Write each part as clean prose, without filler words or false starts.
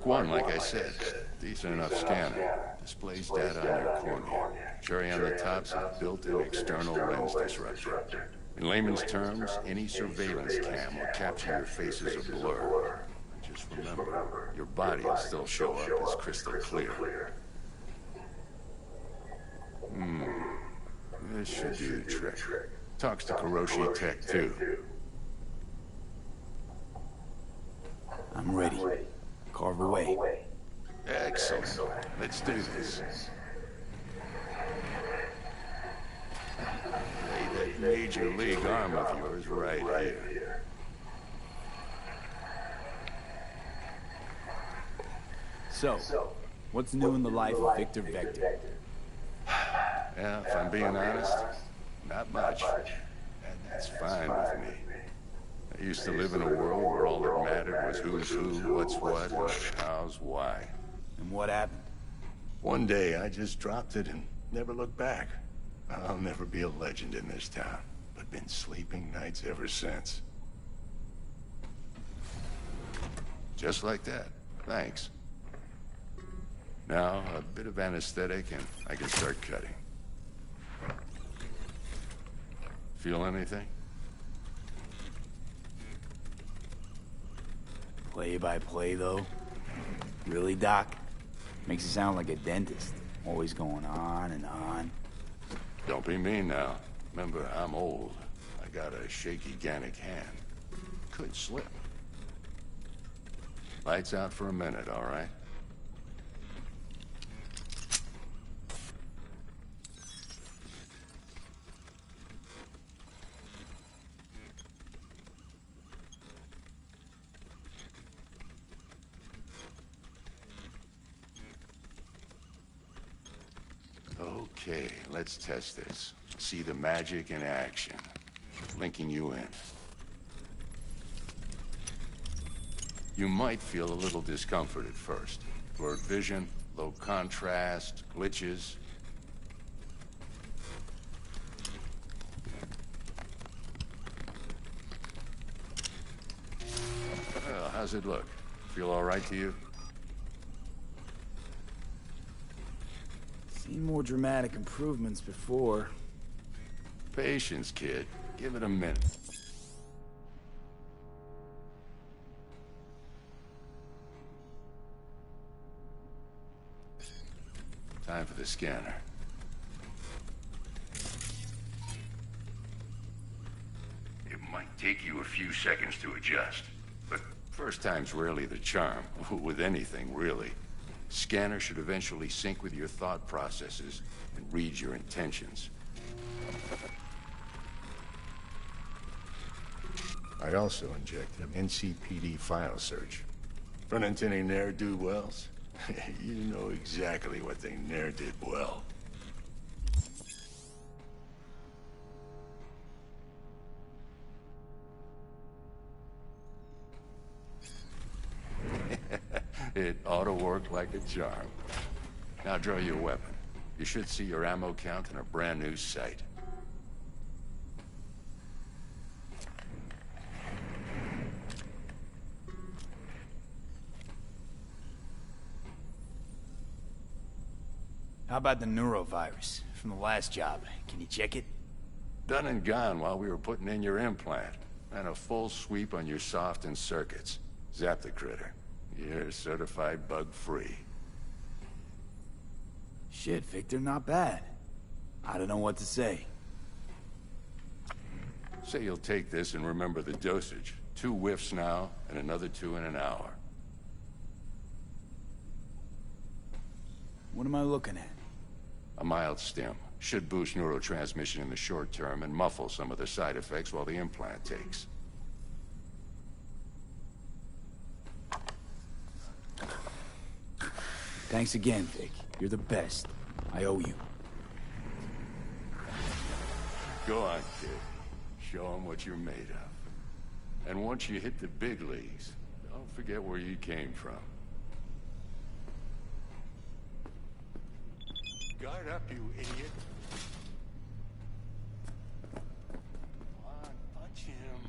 Mark 1, like I said. Decent enough scanner. Displays data on your cornea. Cherry on the top's a built-in external lens disruptor. In layman's terms, any surveillance cam will capture your face as a blur. Just remember, your body will still show up as crystal clear. This should do the trick. Talks to Kuroshi Tech, too. I'm ready. Carve away. Excellent. Let's do this. Lay that major league arm of yours right here. So, what's new in the life of Victor Vector? Yeah, if I'm being honest, not much. And that's fine with me. I used to live in a world where all that mattered was who's who, what's what, and how's why. And what happened? One day, I just dropped it and never looked back. I'll never be a legend in this town, but been sleeping nights ever since. Just like that. Thanks. Now, a bit of anesthetic and I can start cutting. Feel anything? Play by play, though? Really, Doc? Makes you sound like a dentist. Always going on and on. Don't be mean now. Remember, I'm old. I got a shaky Gannic hand. Could slip. Lights out for a minute, all right? Okay, let's test this. See the magic in action. Linking you in. You might feel a little discomfort at first. Blurred vision, low contrast, glitches. Well, how's it look? Feel all right to you? Seen more dramatic improvements before. Patience, kid. Give it a minute. Time for the scanner. It might take you a few seconds to adjust, but first time's rarely the charm, with anything, really. Scanner should eventually sync with your thought processes and read your intentions. I also inject an NCPD file search. Run into any ne'er-do-wells? You know exactly what they ne'er did well. It ought to work like a charm. Now draw your weapon. You should see your ammo count in a brand new sight. How about the neurovirus from the last job? Can you check it? Done and gone while we were putting in your implant. And a full sweep on your soft and circuits. Zap the critter. You're certified bug-free. Shit, Victor, not bad. I don't know what to say. Say you'll take this and remember the dosage. 2 whiffs now, and another 2 in an hour. What am I looking at? A mild stim. Should boost neurotransmission in the short term and muffle some of the side effects while the implant takes. Thanks again, Vic. You're the best. I owe you. Go on, kid. Show them what you're made of. And once you hit the big leagues, don't forget where you came from. Guard up, you idiot. Come on, punch him.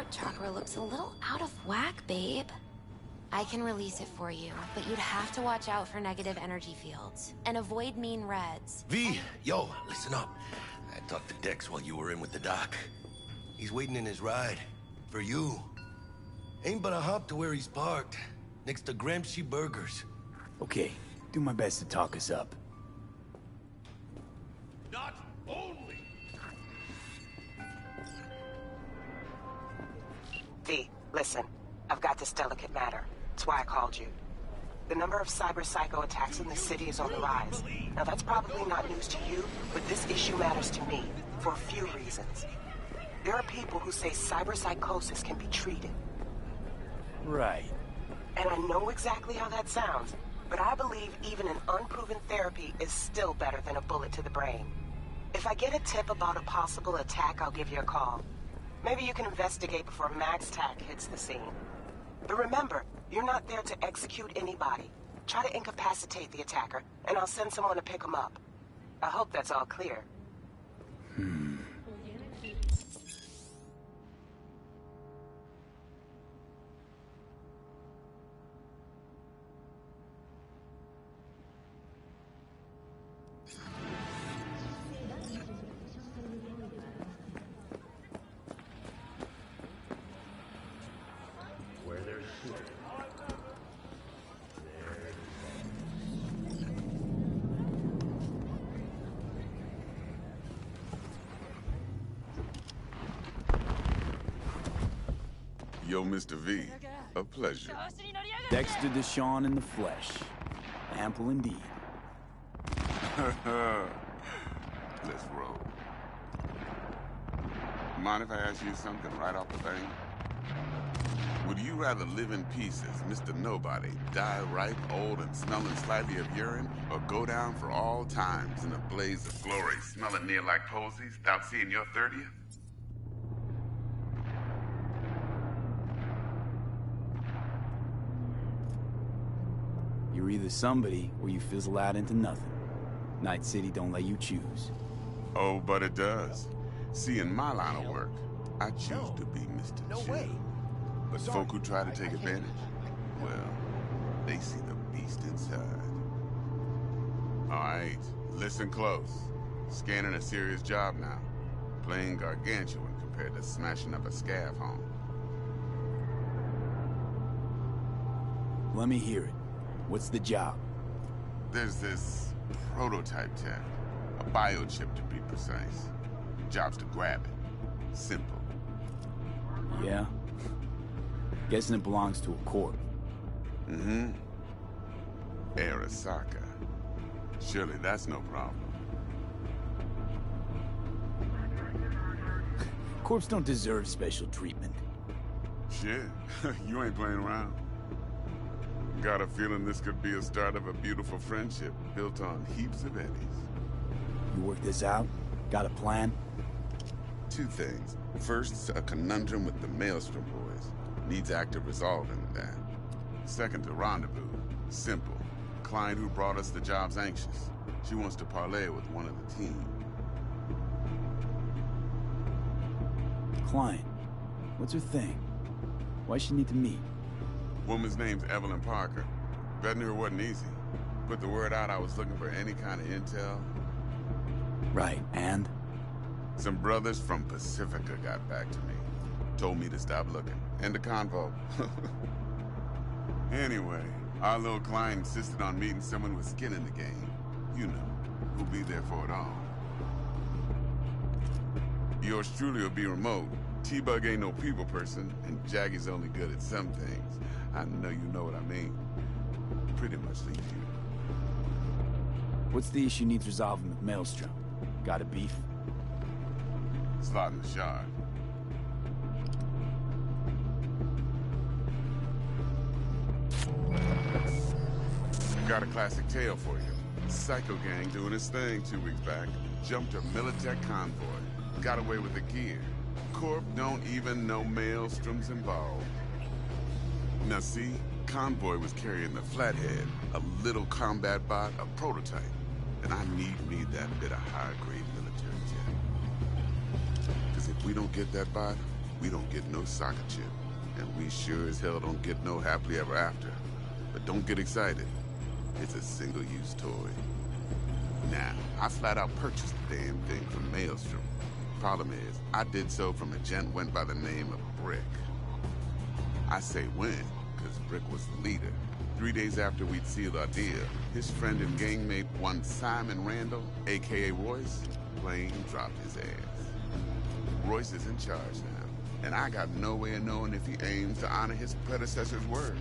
heart chakra looks a little out of whack, babe. I can release it for you, but you'd have to watch out for negative energy fields and avoid mean reds. V, yo, listen up. I talked to Dex while you were in with the doc. He's waiting in his ride. For you. Ain't but a hop to where he's parked. Next to Gramsci Burgers. Okay, do my best to talk us up. Not only. V, listen. I've got this delicate matter. That's why I called you. The number of cyber-psycho attacks in the city is on the rise. Now that's probably not news to you, but this issue matters to me for a few reasons. There are people who say cyberpsychosis can be treated. Right. And I know exactly how that sounds, but I believe even an unproven therapy is still better than a bullet to the brain. If I get a tip about a possible attack, I'll give you a call. Maybe you can investigate before MaxTac hits the scene. But remember, you're not there to execute anybody. Try to incapacitate the attacker, and I'll send someone to pick him up. I hope that's all clear. Yo, Mr. V, a pleasure. Dexter Deshawn in the flesh. Ample indeed. Let's roll. Mind if I ask you something right off the bat? Would you rather live in pieces, Mr. Nobody, die ripe, old, and smelling slightly of urine, or go down for all times in a blaze of glory, smelling near like posies, without seeing your 30th? You're either somebody, or you fizzle out into nothing. Night City don't let you choose. Oh, but it does. See, in my line of work, I choose to be Mr. Chill. But folk who try to take advantage, well, they see the beast inside. All right, listen close. Scanning a serious job now. Playing gargantuan compared to smashing up a scav home. Let me hear it. What's the job? There's this prototype tech. A biochip to be precise. Job's to grab it. Simple. Yeah? Guessing it belongs to a corp. Mm-hmm. Arasaka. Surely that's no problem. Corps don't deserve special treatment. Shit, you ain't playing around. Got a feeling this could be a start of a beautiful friendship built on heaps of eddies. You work this out? Got a plan? Two things. First, a conundrum with the Maelstrom boys. Needs active resolving that. Second, a rendezvous. Simple. Client who brought us the job's anxious. She wants to parlay with one of the team. Client. What's her thing? Why she need to meet? Woman's name's Evelyn Parker. Betting her wasn't easy. Put the word out I was looking for any kind of intel. Right, and? Some brothers from Pacifica got back to me. Told me to stop looking. End of convo. Anyway, our little client insisted on meeting someone with skin in the game. You know, who'll be there for it all. Yours truly will be remote. T-Bug ain't no people person, and Jaggy's only good at some things. I know you know what I mean. Pretty much leaves you. What's the issue needs resolving with Maelstrom? Got a beef? Slot in the shard. Got a classic tale for you. Psycho gang doing his thing 2 weeks back. Jumped a Militech convoy. Got away with the gear. Corp don't even know Maelstrom's involved. Now see, Convoy was carrying the Flathead, a little combat bot, a prototype. And I need that bit of high-grade military tech. Because if we don't get that bot, We don't get no soccer chip, and we sure as hell don't get no happily ever after. But don't get excited. It's a single-use toy. Now, I flat out purchased the damn thing from Maelstrom. Problem is, I did so from a gent went by the name of Brick. I say when, because Brick was the leader. 3 days after we'd sealed our deal, his friend and gangmate, one Simon Randall, a.k.a. Royce, plain dropped his ass. Royce is in charge now, and I got no way of knowing if he aims to honor his predecessor's word.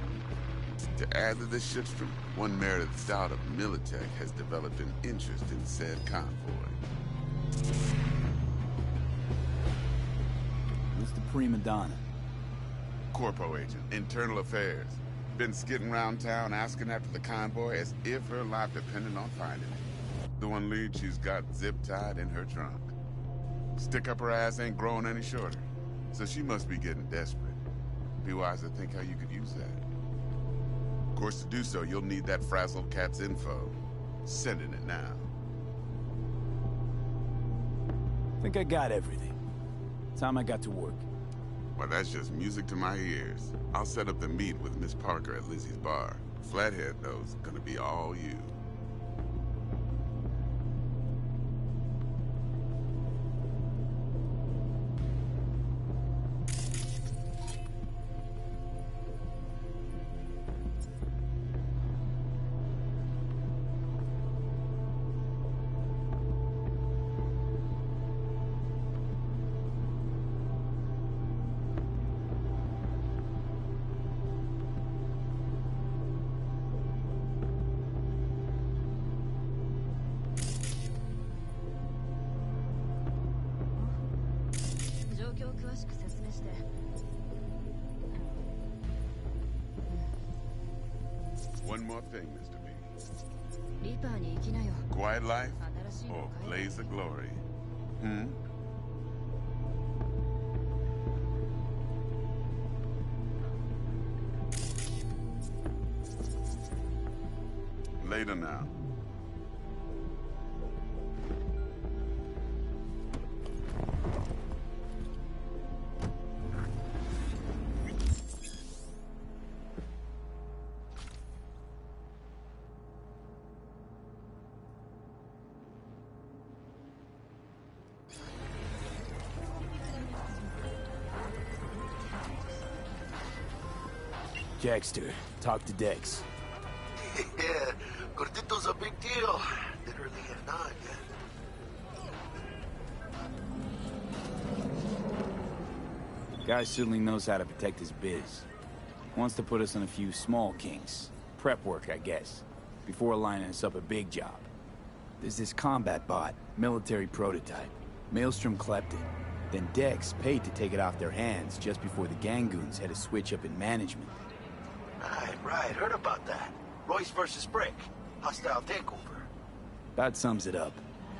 To add to the shitstorm, one Meredith Stout of Militech has developed an interest in said convoy. Who's the prima donna? Corpo agent, internal affairs. Been skidding around town asking after the convoy as if her life depended on finding it. The one lead she's got zip-tied in her trunk. Stick up her ass ain't growing any shorter, so she must be getting desperate. Be wise to think how you could use that. Of course, to do so, you'll need that frazzled cat's info. Sending it now. I think I got everything. Time I got to work. Well, that's just music to my ears. I'll set up the meet with Miss Parker at Lizzie's bar. Flathead, though, is gonna be all you. One more thing, Mr. B. Quiet life or blaze of glory? Later now. Jackster, talk to Dex. Yeah, Gordito's a big deal. Literally and not, yeah. Guy certainly knows how to protect his biz. Wants to put us on a few small kinks. Prep work, I guess. Before lining us up a big job. There's this combat bot, military prototype. Maelstrom clept it. Then Dex paid to take it off their hands just before the Gangoons had a switch up in management. Right, heard about that. Royce versus Brick. Hostile takeover. About sums it up.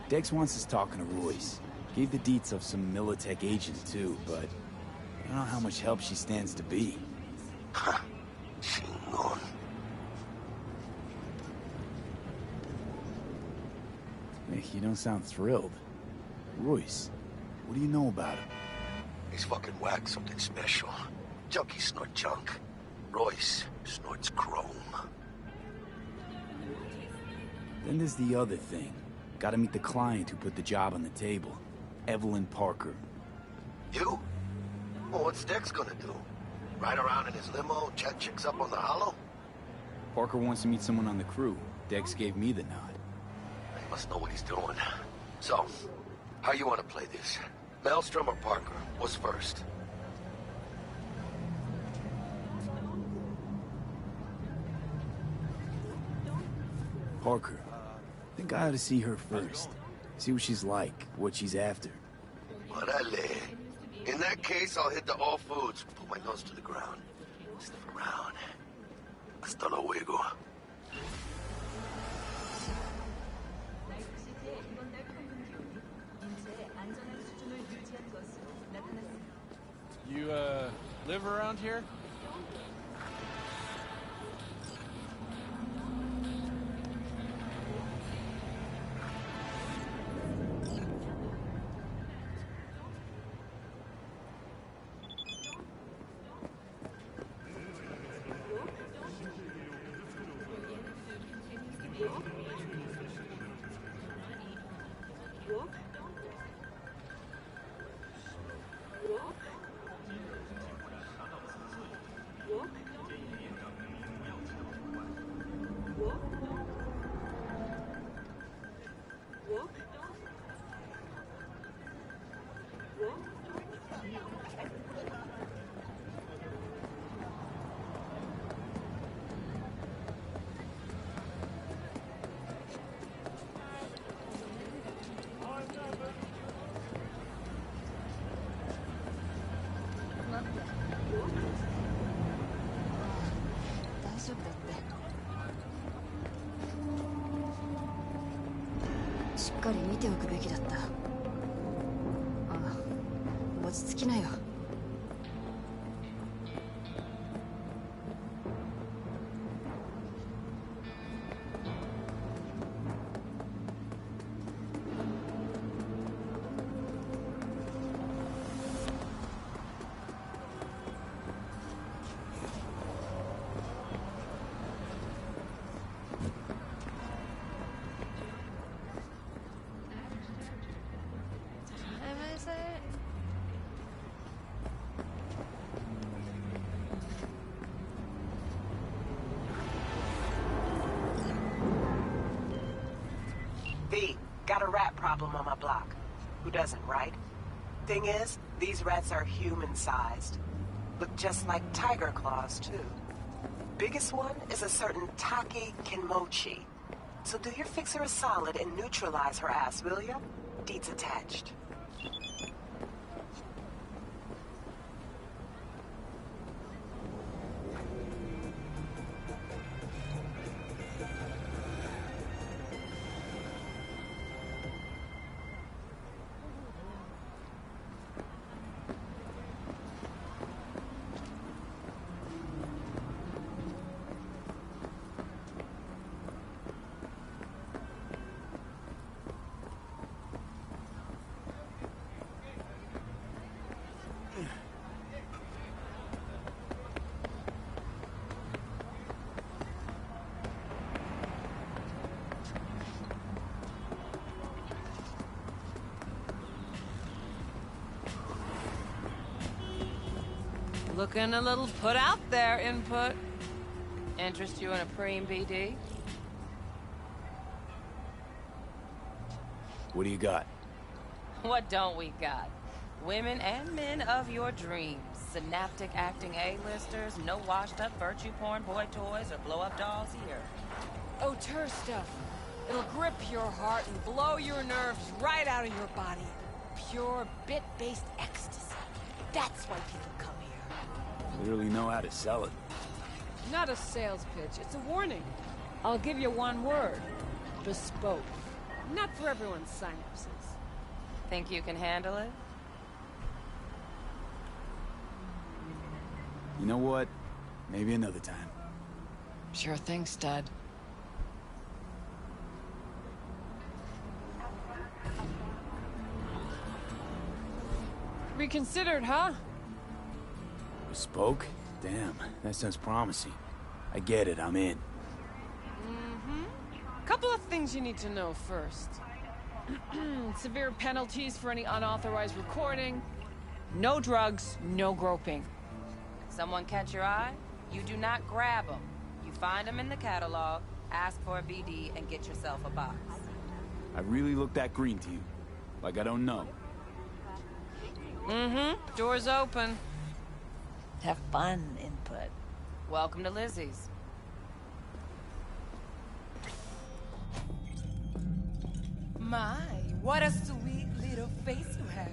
Dex wants us talking to Royce. Gave the deets of some Militech agent too, but I don't know how much help she stands to be. Ha. Chingon. Hey, you don't sound thrilled. Royce, what do you know about him? He's fucking whack, something special. Junkies snort junk. Royce snorts chrome. Then there's the other thing. Gotta meet the client who put the job on the table. Evelyn Parker. You? Well, what's Dex gonna do? Ride around in his limo, chat chicks up on the hollow? Parker wants to meet someone on the crew. Dex gave me the nod. He must know what he's doing. So, how you want to play this? Maelstrom or Parker? What's first? Parker. Think I ought to see her first. See what she's like, what she's after. Orale. In that case, I'll hit the all foods. Put my nose to the ground. Sniff around. Hasta luego. You, live around here? っかり見ておくべきだった。ああ、落ち着きなよ。V, got a rat problem on my block. Who doesn't, right? Thing is, these rats are human-sized. Look just like tiger claws, too. Biggest one is a certain Taki Kinmochi. So do your fixer a solid and neutralize her ass, will ya? Deeds attached. Looking a little put out there, Input. Interest you in a preem BD? What do you got? What don't we got? Women and men of your dreams. Synaptic acting A-listers, no washed-up virtue porn boy toys, or blow-up dolls here. Auteur stuff. It'll grip your heart and blow your nerves right out of your body. Pure bit-based ecstasy. That's why people come here. Clearly know how to sell it. Not a sales pitch, it's a warning. I'll give you one word. Bespoke. Not for everyone's synapses. Think you can handle it? You know what? Maybe another time. Sure thing, stud. Reconsidered, huh? Bespoke? Damn, that sounds promising. I get it, I'm in. Couple of things you need to know first. Severe penalties for any unauthorized recording. No drugs, no groping. Someone catch your eye? You do not grab them. You find them in the catalog, ask for a BD, and get yourself a box. I really look that green to you. Like I don't know. Door's open. Have fun, Input. Welcome to Lizzie's. My, what a sweet little face you have.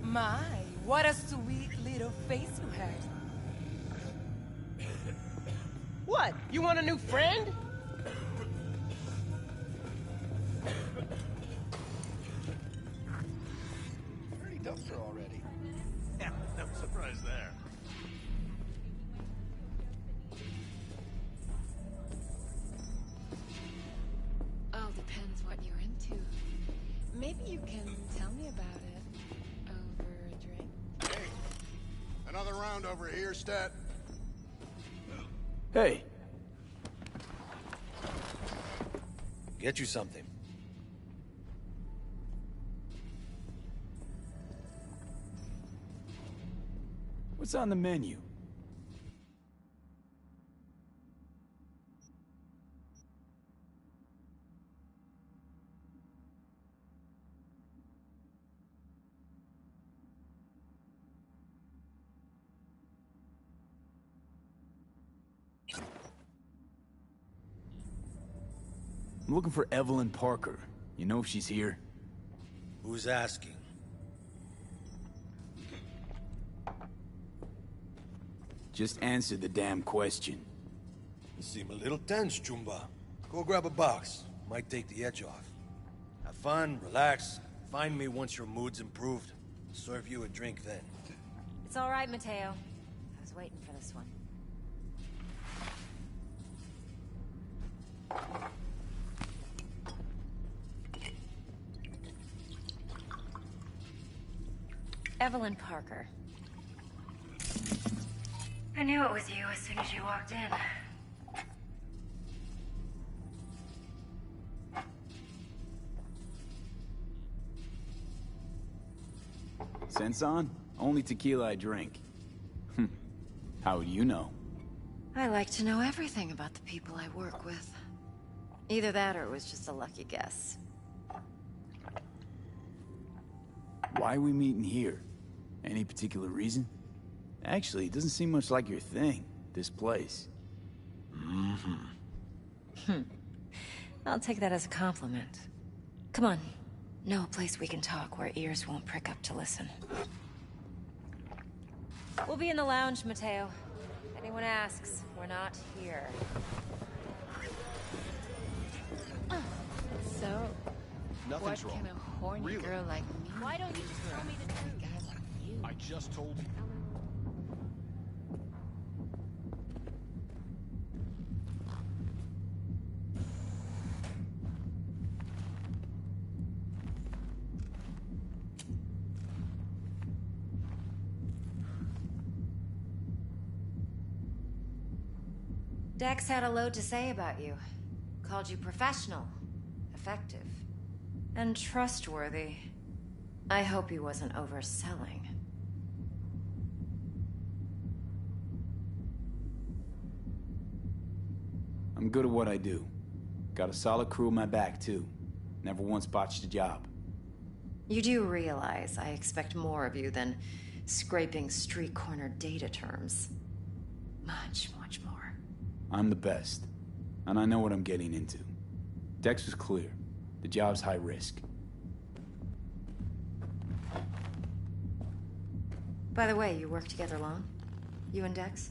My, what a sweet little face you have. What? You want a new friend? Pretty dumpster already. Yeah, no surprise there. All depends what you're into. Maybe you can tell me about it over a drink. Hey, another round over here, Stat. Hey, Get you something. what's on the menu? I'm looking for Evelyn Parker. You know if she's here? Who's asking? Just answer the damn question. You seem a little tense, Chumba. Go grab a box. Might take the edge off. Have fun, relax. Find me once your mood's improved. Serve you a drink then. It's all right, Mateo. I was waiting for this one. Evelyn Parker. I knew it was you as soon as you walked in. Sense on? Only tequila I drink. How would you know? I like to know everything about the people I work with. Either that or it was just a lucky guess. Why are we meeting here? Any particular reason? Actually, it doesn't seem much like your thing, this place. I'll take that as a compliment. Come on. Know a place we can talk where ears won't prick up to listen. We'll be in the lounge, Mateo. If anyone asks, we're not here. So, Nothing's what wrong. can a horny Really? girl like me Why don't you just tell me the truth? a guy like you? I just told you. Dex had a load to say about you. Called you professional, effective, and trustworthy. I hope he wasn't overselling. I'm good at what I do. Got a solid crew on my back, too. Never once botched a job. You do realize I expect more of you than scraping street corner data terms. Much, much more. I'm the best, and I know what I'm getting into. Dex was clear. The job's high risk. By the way, you work together long? You and Dex?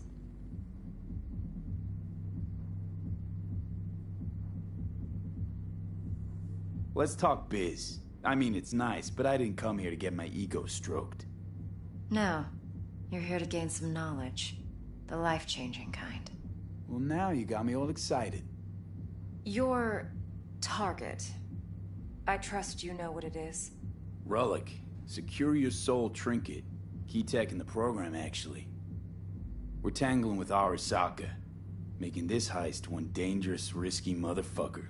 Let's talk biz. I mean, it's nice, but I didn't come here to get my ego stroked. No. You're here to gain some knowledge. The life-changing kind. Well, now you got me all excited. Your target. I trust you know what it is. Relic. Secure your soul trinket. Key tech in the program, actually. We're tangling with Arasaka. Making this heist one dangerous, risky motherfucker.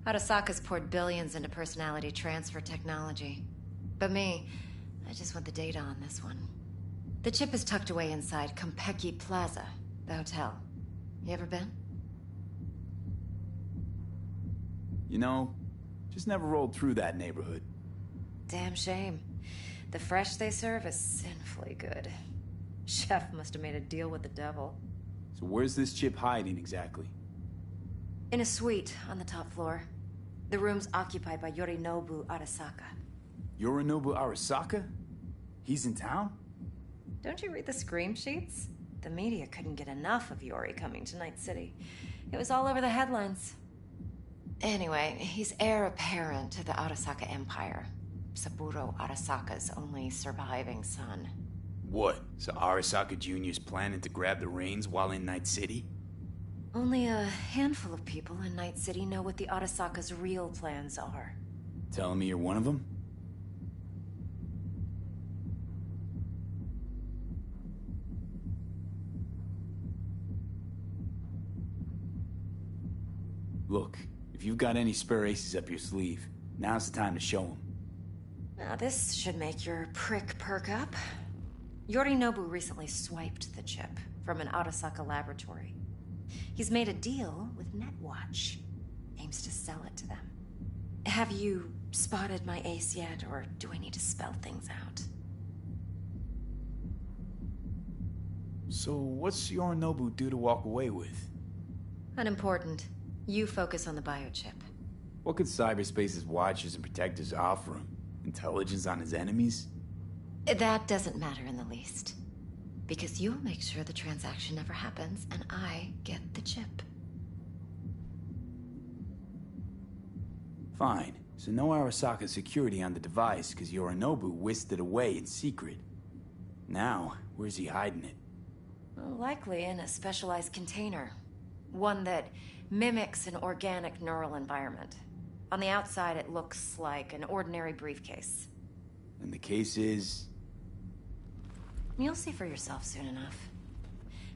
Arasaka's poured billions into personality transfer technology. But me, I just want the data on this one. The chip is tucked away inside Compeki Plaza, the hotel. You ever been? You know, just never rolled through that neighborhood. Damn shame. The fresh they serve is sinfully good. Chef must have made a deal with the devil. So where's this chip hiding exactly? In a suite on the top floor. The room's occupied by Yorinobu Arasaka. Yorinobu Arasaka? He's in town? Don't you read the scream sheets? The media couldn't get enough of Yori coming to Night City. It was all over the headlines. Anyway, he's heir apparent to the Arasaka Empire. Saburo Arasaka's only surviving son. What? So Arasaka Jr.'s planning to grab the reins while in Night City? Only a handful of people in Night City know what the Arasaka's real plans are. Telling me you're one of them? Look, if you've got any spare aces up your sleeve, now's the time to show them. Now this should make your prick perk up. Yorinobu recently swiped the chip from an Arasaka laboratory. He's made a deal with Netwatch. Aims to sell it to them. Have you spotted my ace yet, or do I need to spell things out? So what's Yorinobu due to walk away with? Unimportant. You focus on the biochip. What could cyberspace's watchers and protectors offer him? Intelligence on his enemies? That doesn't matter in the least. Because you'll make sure the transaction never happens, and I get the chip. Fine. So no Arasaka security on the device, because Yorinobu whisked it away in secret. Now, where's he hiding it? Likely in a specialized container. One that mimics an organic neural environment. On the outside, it looks like an ordinary briefcase. And the case is... You'll see for yourself soon enough.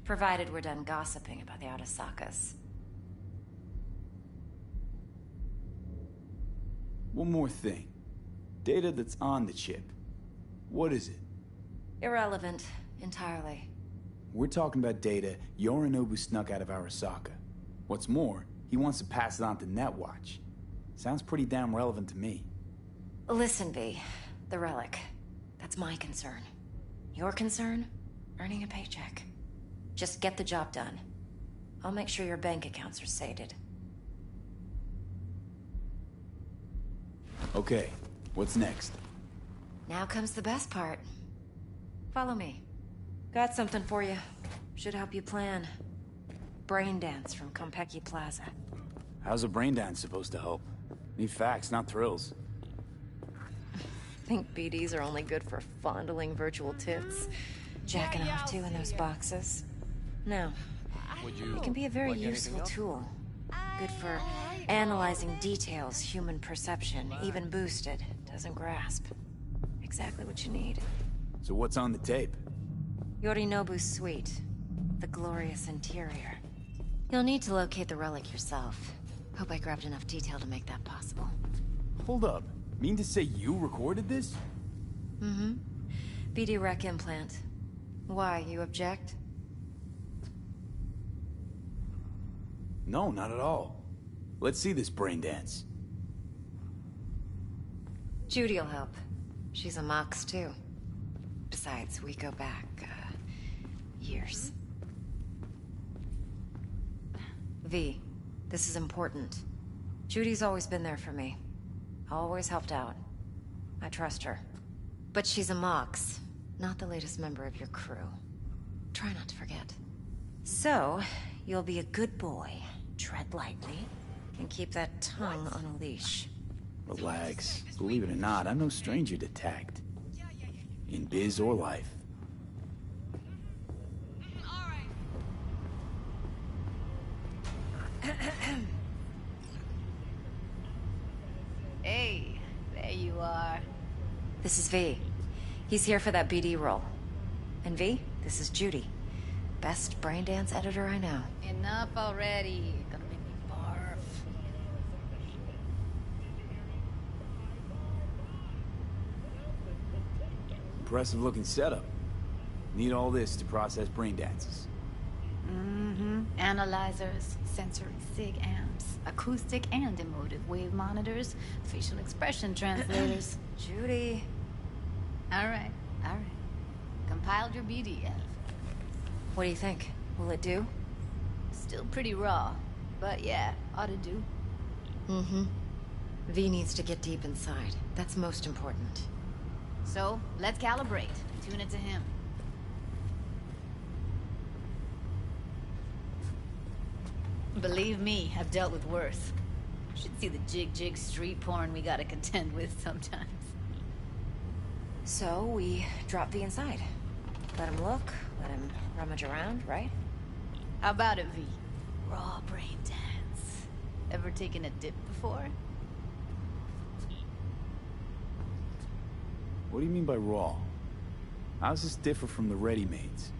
Provided we're done gossiping about the Arasakas. One more thing. Data that's on the chip. What is it? Irrelevant, entirely. We're talking about data Yorinobu snuck out of Arasaka. What's more, he wants to pass it on to Netwatch. Sounds pretty damn relevant to me. Listen, V. The relic. That's my concern. Your concern? Earning a paycheck. Just get the job done. I'll make sure your bank accounts are sated. Okay, what's next? Now comes the best part. Follow me. Got something for you. Should help you plan. Brain dance from Konpeki Plaza. How's a brain dance supposed to help? Need facts, not thrills. Think BDs are only good for fondling virtual tits? Jacking off too in those boxes? No. It can be a very useful tool. Good for analyzing details human perception, even boosted, doesn't grasp. Exactly what you need. So what's on the tape? Yorinobu's suite. The glorious interior. You'll need to locate the relic yourself. Hope I grabbed enough detail to make that possible. Hold up. Mean to say you recorded this? Mm-hmm. BD rec implant. Why, you object? No, not at all. Let's see this brain dance. Judy'll help. She's a Mox, too. Besides, we go back, years. V, this is important. Judy's always been there for me. Always helped out. I trust her. But she's a Mox, not the latest member of your crew. Try not to forget. So, you'll be a good boy, tread lightly, and keep that tongue on a leash. Relax. Believe it or not, I'm no stranger to tact. In biz or life. Hey, there you are. This is V. He's here for that BD role. And V, this is Judy. Best brain dance editor I know. Enough already. Gonna make me barf. Impressive looking setup. Need all this to process brain dances. Mm-hmm. Analyzers, sensory sig amps, acoustic and emotive wave monitors, facial expression translators. Judy. All right. Compiled your BDF. What do you think? Will it do? Still pretty raw, but yeah, ought to do. Mm-hmm. V needs to get deep inside. That's most important. So, let's calibrate. Tune it to him. Believe me, I've dealt with worse. Should see the jig street porn we gotta contend with sometimes. So, we drop V inside. Let him look, let him rummage around, right? How about it, V? Raw brain dance. Ever taken a dip before? What do you mean by raw? How does this differ from the ready-mades?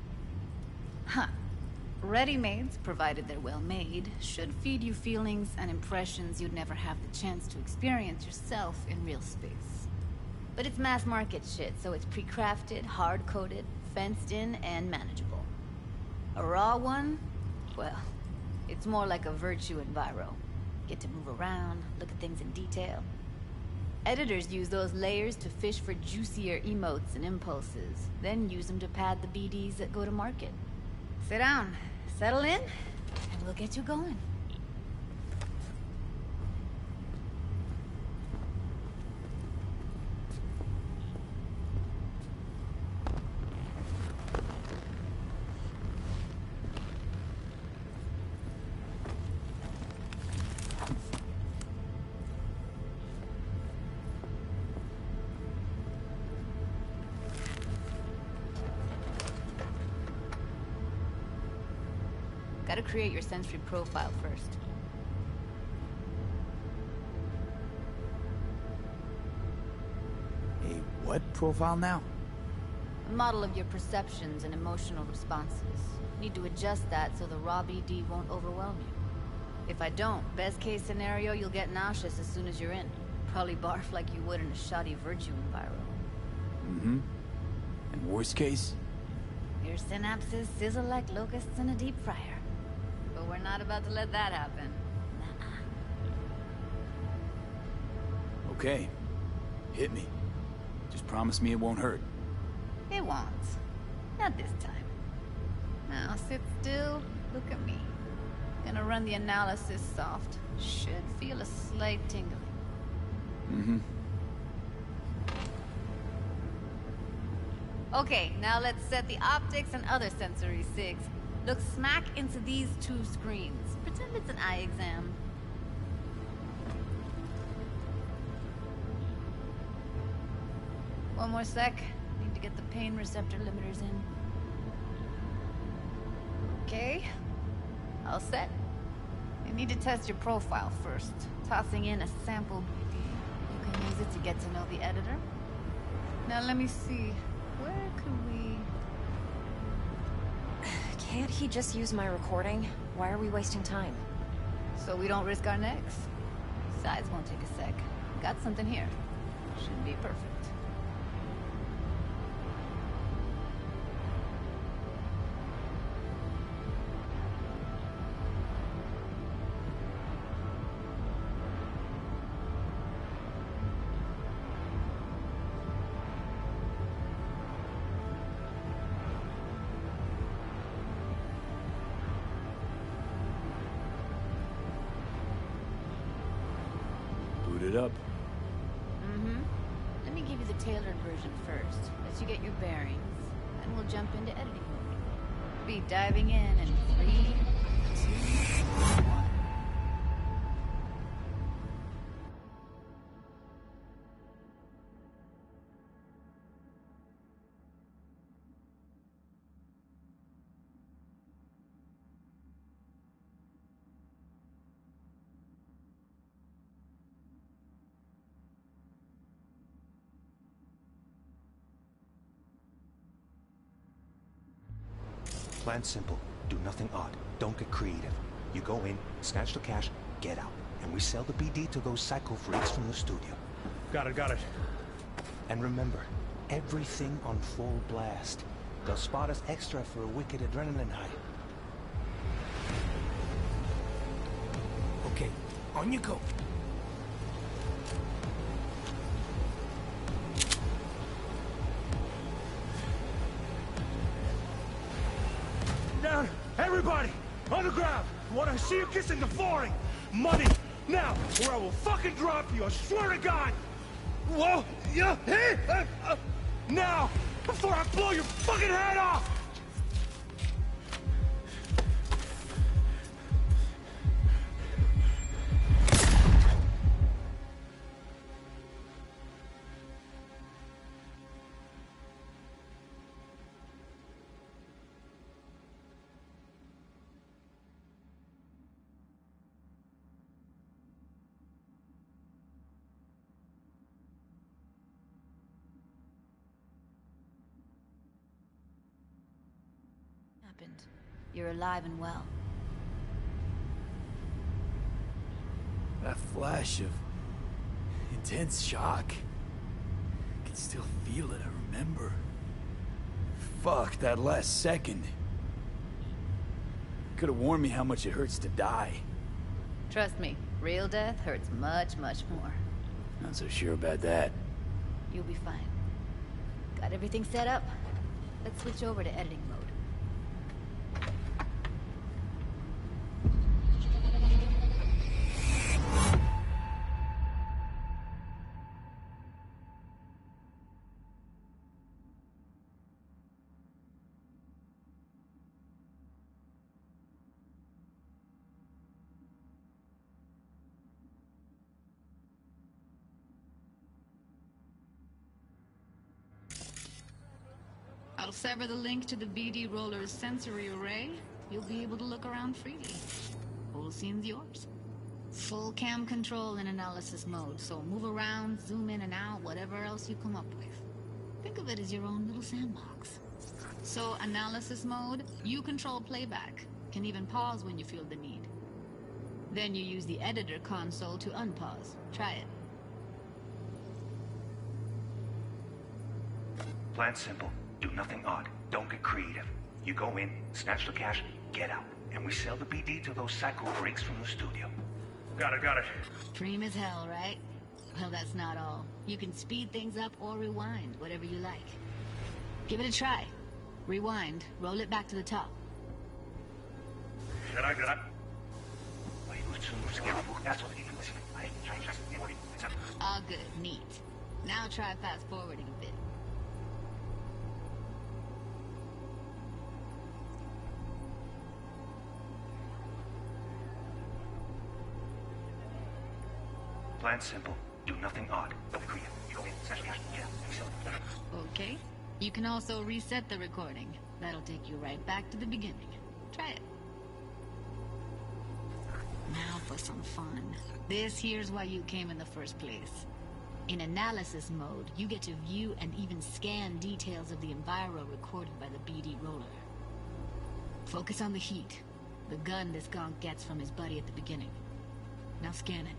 Huh. Ready-mades, provided they're well-made, should feed you feelings and impressions you'd never have the chance to experience yourself in real space. But it's mass-market shit, so it's pre-crafted, hard-coded, fenced-in, and manageable. A raw one? Well, it's more like a virtue enviro. Get to move around, look at things in detail. Editors use those layers to fish for juicier emotes and impulses, then use them to pad the BDs that go to market. Sit down, settle in, and we'll get you going. Gotta create your sensory profile first. A what profile now? A model of your perceptions and emotional responses. Need to adjust that so the raw BD won't overwhelm you. If I don't, best case scenario, you'll get nauseous as soon as you're in. Probably barf like you would in a shoddy virtue enviro. Mm-hmm. And worst case? Your synapses sizzle like locusts in a deep fryer. But we're not about to let that happen. Okay. Hit me. Just promise me it won't hurt. It won't. Not this time. Now sit still, look at me. Gonna run the analysis soft. Should feel a slight tingling. Mm-hmm. Okay, now let's set the optics and other sensory sigs. Look smack into these two screens. Pretend it's an eye exam. One more sec. Need to get the pain receptor limiters in. Okay. All set. You need to test your profile first. Tossing in a sample BD. You can use it to get to know the editor. Now let me see. Where could we... Can't he just use my recording? Why are we wasting time? So we don't risk our necks. Besides, won't take a sec. Got something here. Should be perfect. It up. Mm-hmm. Let me give you the tailored version first. Let you get your bearings. Then we'll jump into editing mode. Be diving in 3, 2, 1. Plan's simple. Do nothing odd. Don't get creative. You go in, snatch the cash, get out. And we sell the BD to those psycho freaks from the studio. Got it. And remember, everything on full blast. They'll spot us extra for a wicked adrenaline high. Okay, on you go. Down! Everybody! On the ground! I want to see you kissing the flooring! Money! Now! Or I will fucking drop you! I swear to God! Whoa! Yeah! Hey! Now! Before I blow your fucking head off! You're alive and well. That flash of intense shock. I can still feel it, I remember. Fuck, that last second. Could have warned me how much it hurts to die. Trust me, real death hurts much, much more. Not so sure about that. You'll be fine. Got everything set up? Let's switch over to editing mode. I'll sever the link to the BD roller's sensory array. you'll be able to look around freely. Whole scene's yours. Full cam control in analysis mode, so move around, zoom in and out, whatever else you come up with. Think of it as your own little sandbox. So, analysis mode, you control playback. Can even pause when you feel the need. Then you use the editor console to unpause. Try it. Plan simple. Do nothing odd. Don't get creative. You go in, snatch the cash, get out. And we sell the BD to those psycho freaks from the studio. Got it. Dream as hell, right? Well, that's not all. You can speed things up or rewind, whatever you like. Give it a try. Rewind, roll it back to the top. Got it. All good, neat. Now try fast forwarding a bit. Plan simple. Do nothing odd. Don't be creative. You go in, snatch the cash, get out. We sell it. Okay. You can also reset the recording. That'll take you right back to the beginning. Try it. Now for some fun. This here's why you came in the first place. In analysis mode, you get to view and even scan details of the enviro recorded by the BD roller. Focus on the heat, the gun this gonk gets from his buddy at the beginning. Now scan it.